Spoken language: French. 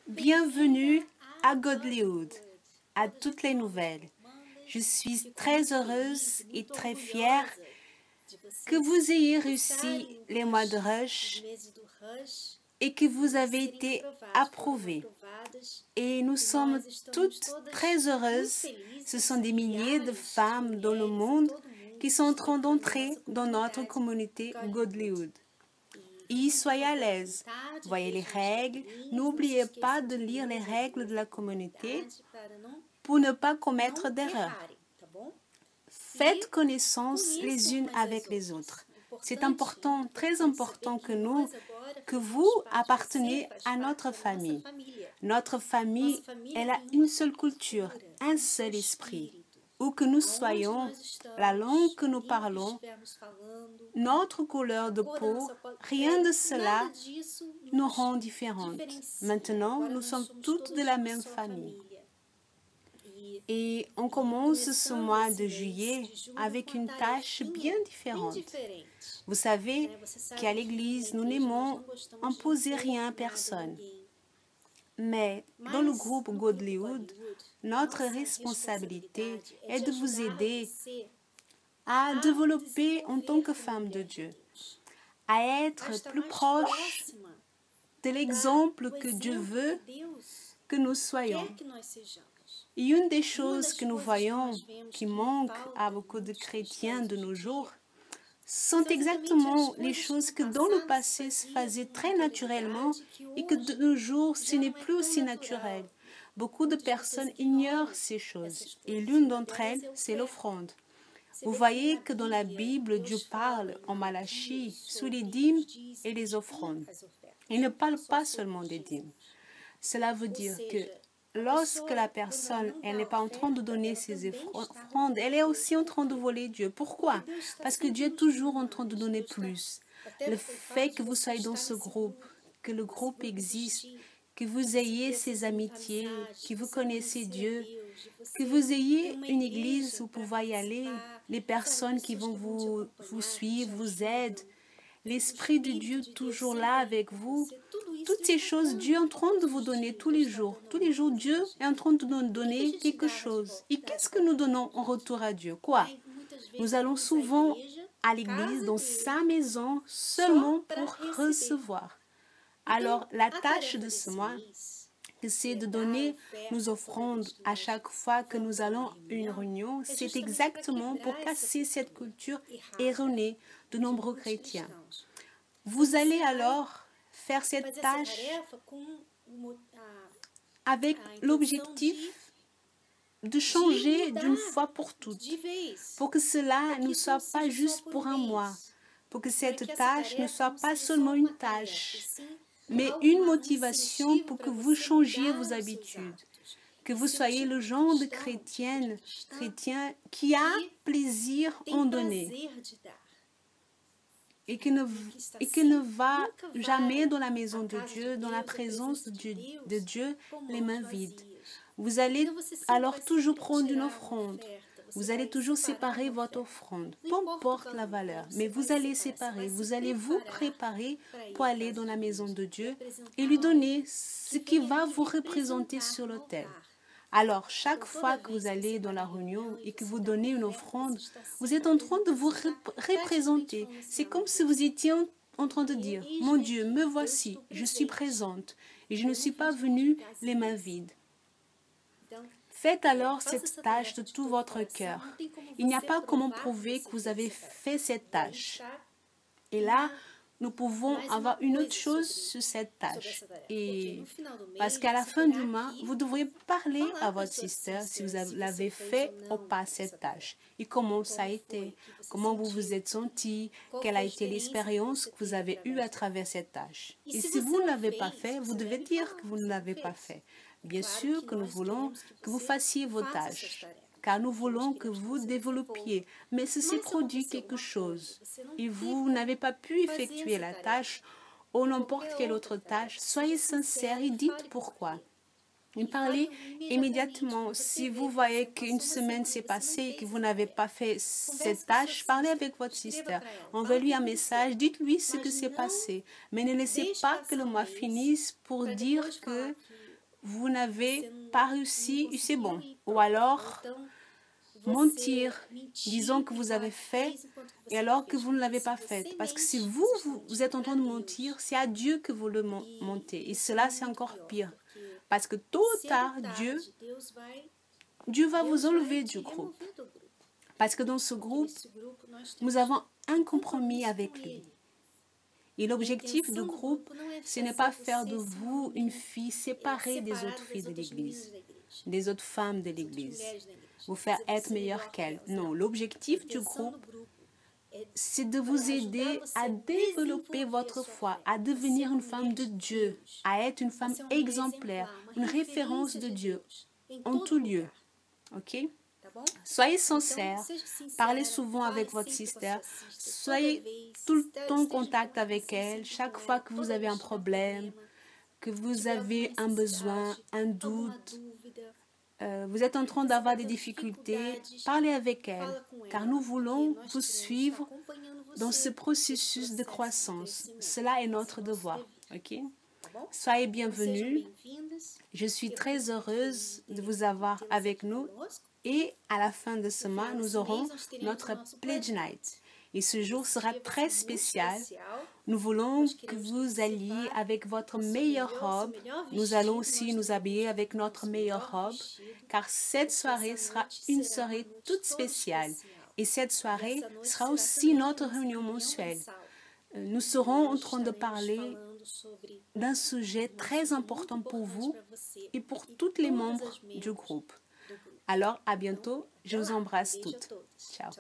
Bienvenue à Godlywood, à toutes les nouvelles. Je suis très heureuse et très fière que vous ayez réussi les mois de rush et que vous avez été approuvés. Et nous sommes toutes très heureuses. Ce sont des milliers de femmes dans le monde qui sont en train d'entrer dans notre communauté Godlywood. Et soyez à l'aise. Voyez les règles. N'oubliez pas de lire les règles de la communauté pour ne pas commettre d'erreurs. Faites connaissance les unes avec les autres. C'est important, très important que vous appartenez à notre famille. Notre famille, elle a une seule culture, un seul esprit. Où que nous soyons, la langue que nous parlons, notre couleur de peau, rien de cela nous rend différentes. Maintenant, nous sommes toutes de la même famille. Et on commence ce mois de juillet avec une tâche bien différente. Vous savez qu'à l'église, nous n'aimons imposer rien à personne. Mais dans le groupe Godlywood, notre responsabilité est de vous aider à développer en tant que femme de Dieu, à être plus proche de l'exemple que Dieu veut que nous soyons. Et une des choses que nous voyons qui manque à beaucoup de chrétiens de nos jours sont exactement les choses que dans le passé se faisaient très naturellement et que de nos jours ce n'est plus aussi naturel. Beaucoup de personnes ignorent ces choses et l'une d'entre elles, c'est l'offrande. Vous voyez que dans la Bible, Dieu parle en Malachie sur les dîmes et les offrandes. Il ne parle pas seulement des dîmes. Cela veut dire que lorsque la personne, elle n'est pas en train de donner ses offrandes, elle est aussi en train de voler Dieu. Pourquoi? Parce que Dieu est toujours en train de donner plus. Le fait que vous soyez dans ce groupe, que le groupe existe, que vous ayez ces amitiés, que vous connaissez Dieu, que vous ayez une église où vous pouvez y aller, les personnes qui vont vous suivre, vous aident, l'Esprit de Dieu toujours là avec vous. Toutes ces choses, Dieu est en train de vous donner tous les jours. Tous les jours, Dieu est en train de nous donner quelque chose. Et qu'est-ce que nous donnons en retour à Dieu? Quoi? Nous allons souvent à l'église, dans sa maison, seulement pour recevoir. Alors, la tâche de ce mois, c'est de donner nos offrandes à chaque fois que nous allons à une réunion. C'est exactement pour casser cette culture erronée de nombreux chrétiens. Vous allez alors faire cette tâche avec l'objectif de changer d'une fois pour toutes, pour que cela ne soit pas juste pour un mois, pour que cette tâche ne soit pas seulement une tâche, mais une motivation pour que vous changiez vos habitudes, que vous soyez le genre de chrétien qui a plaisir en donner et qui ne va jamais dans la maison de Dieu, dans la présence de Dieu, les mains vides. Vous allez alors toujours prendre une offrande. Vous allez toujours séparer votre offrande, peu importe la valeur, mais vous allez séparer, vous allez vous préparer pour aller dans la maison de Dieu et lui donner ce qui va vous représenter sur l'autel. Alors, chaque fois que vous allez dans la réunion et que vous donnez une offrande, vous êtes en train de vous représenter. C'est comme si vous étiez en train de dire, « Mon Dieu, me voici, je suis présente et je ne suis pas venue les mains vides. » Faites alors cette tâche de tout votre cœur. Il n'y a pas comment prouver que vous avez fait cette tâche. Et là, nous pouvons avoir une autre chose sur cette tâche. Et parce qu'à la fin du mois, vous devrez parler à votre sister si vous l'avez fait ou pas cette tâche. Et comment ça a été, comment vous vous êtes senti, quelle a été l'expérience que vous avez eue à travers cette tâche. Et si vous ne l'avez pas fait, vous devez dire que vous ne l'avez pas fait. Bien sûr que nous voulons que vous fassiez vos tâches, car nous voulons que vous développiez. Mais ceci produit quelque chose et vous n'avez pas pu effectuer la tâche ou n'importe quelle autre tâche. Soyez sincères et dites pourquoi. Et parlez immédiatement. Si vous voyez qu'une semaine s'est passée et que vous n'avez pas fait cette tâche, parlez avec votre sister. Envoyez-lui un message, dites-lui ce que s'est passé. Mais ne laissez pas que le mois finisse pour dire que vous n'avez pas réussi et c'est bon. Ou alors, mentir, disant que vous avez fait et alors que vous ne l'avez pas fait. Parce que si vous êtes en train de mentir, c'est à Dieu que vous le mentez. Et cela, c'est encore pire. Parce que tôt ou tard, Dieu va vous enlever du groupe. Parce que dans ce groupe, nous avons un compromis avec lui. Et l'objectif du groupe, ce n'est pas faire de vous une fille séparée des autres filles de l'Église, des autres femmes de l'Église, vous faire être meilleure qu'elles. Non, l'objectif du groupe, c'est de vous aider à développer votre foi, à devenir une femme de Dieu, à être une femme exemplaire, une référence de Dieu en tout lieu. Ok? Soyez sincères, parlez souvent avec votre sister, soyez tout le temps en contact avec elle, chaque fois que vous avez un problème, que vous avez un besoin, un doute, vous êtes en train d'avoir des difficultés, parlez avec elle, car nous voulons vous suivre dans ce processus de croissance. Cela est notre devoir. Ok? Soyez bienvenus. Je suis très heureuse de vous avoir avec nous. Et à la fin de ce mois, nous aurons notre Pledge Night. Et ce jour sera très spécial. Nous voulons que vous alliez avec votre meilleure robe. Nous allons aussi nous habiller avec notre meilleure robe, car cette soirée sera une soirée toute spéciale. Et cette soirée sera aussi notre réunion mensuelle. Nous serons en train de parler d'un sujet très important pour vous et pour tous les membres du groupe. Alors, à bientôt. Je vous embrasse toutes. Ciao.